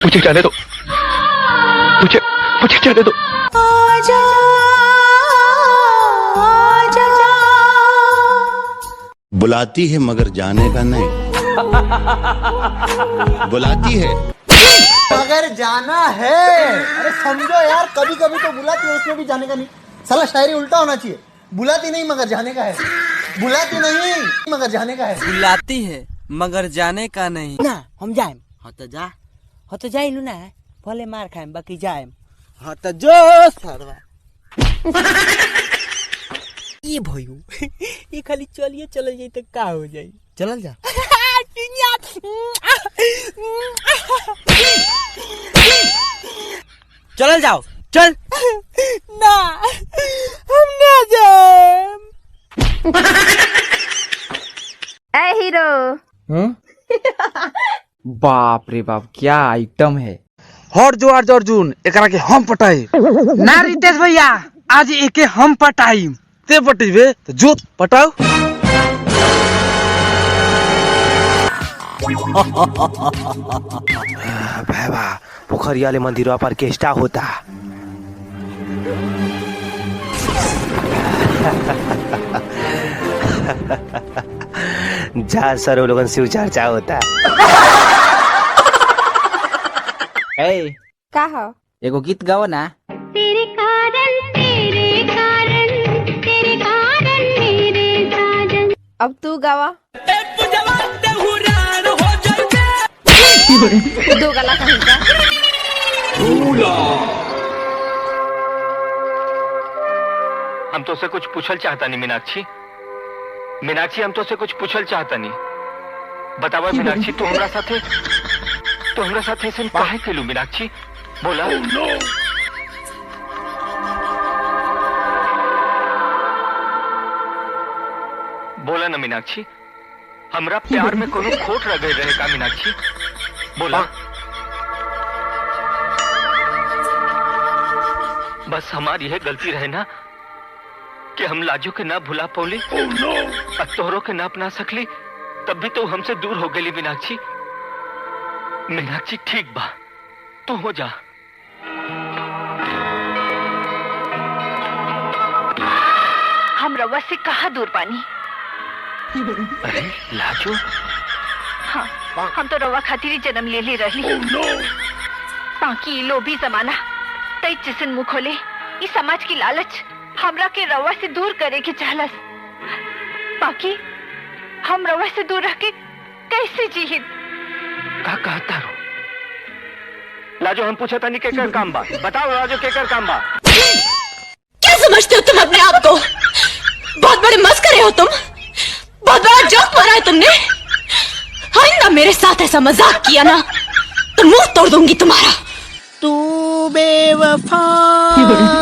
मुझे जाने दो, मुझे मुझे जाने दो। आजा, आजा, बुलाती है मगर जाने का नहीं, बुलाती है मगर जाना है। अरे समझो यार, कभी कभी तो बुलाती है, उसमें भी जाने का नहीं। साला शायरी उल्टा होना चाहिए। बुलाती नहीं मगर जाने का है, बुलाती नहीं मगर जाने का है। बुलाती है मगर जाने का नहीं ना हम जाएम। हाँ तो जाइलू ना, भले मार खाएम बाकी जाएम। हाँ तो जो सरवा ये भयू ये खाली चलिए चल जाई तो का हो जाई। चलल जा चल जाओ, चल। ना हम ना जाएम। ए हीरो, बाप रे बाप, क्या आइटम है। हर जो अर्जुन एकरा के हम पटाई ना। रितेश भैया आज एके हम पटाई, ते पटीबे तो जो पटाओ। भाई पोखरिया वाले मंदिरों पर केष्टा होता। जहाँ सरो लोगन शिव चर्चा होता। ए, का हो? एगो गीत गाओ ना। तेरे कारण मेरे साजन। अब तू गावा। दो गला कहीं का। हम तो से कुछ पूछल चाहता नहीं मीनाक्षी। मीनाक्षी हम तो से कुछ पूछल चाहता नहीं। बतावा मीनाक्षी, तू हमरा साथे ऐसे काहे केलू मीनाक्षी? बोला। बोला ना मीनाक्षी, हमरा प्यार में कोनो खोट रह गई रहे का मीनाक्षी? बोला। बस हमारी यह गलती रहे ना कि हम लाजू के ना भुला पौली, तोहरों के ना अपना सकली, तब भी तो हमसे दूर हो गई मीनाक्षी। मीनाक्षी ठीक बा, तू हो जा। हम रवा से कहा दूर पानी। अरे लाजू, हाँ, हम तो रवा खातिर ही जन्म ले ले रही। बाकी लोभी जमाना तई जिसन मुंह खोले, इस समाज की लालच हमरा के रवा से दूर करे के चाहलस। बाकी हम रवा से दूर रह के कैसे जीहित? का कहता रो? लाजो हम पूछा था नहीं केकर काम बा, बताओ लाजो केकर काम बा। क्या समझते हो तुम अपने आप को? बहुत बड़े मस्करे हो तुम, बहुत बड़ा जोक मारा है तुमने। आइंदा मेरे साथ ऐसा मजाक किया ना तो मुंह तोड़ दूंगी तुम्हारा। तू बेवफा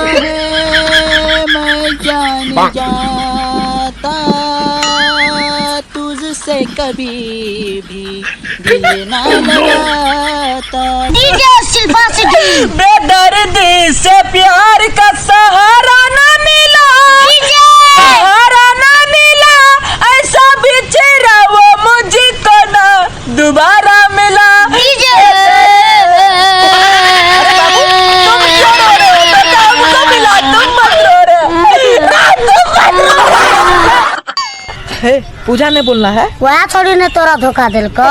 है, मैं जाने जाता तुझसे कभी भी दिल ना लगाता। बेदर्दी से प्यार का सहारा ना मिला, सहारा ना मिला, ऐसा बिछड़ा वो मुझको ना दोबारा मिला। पूजा ने बोलना है, वह थोड़ी ने तोरा धोखा दिल को।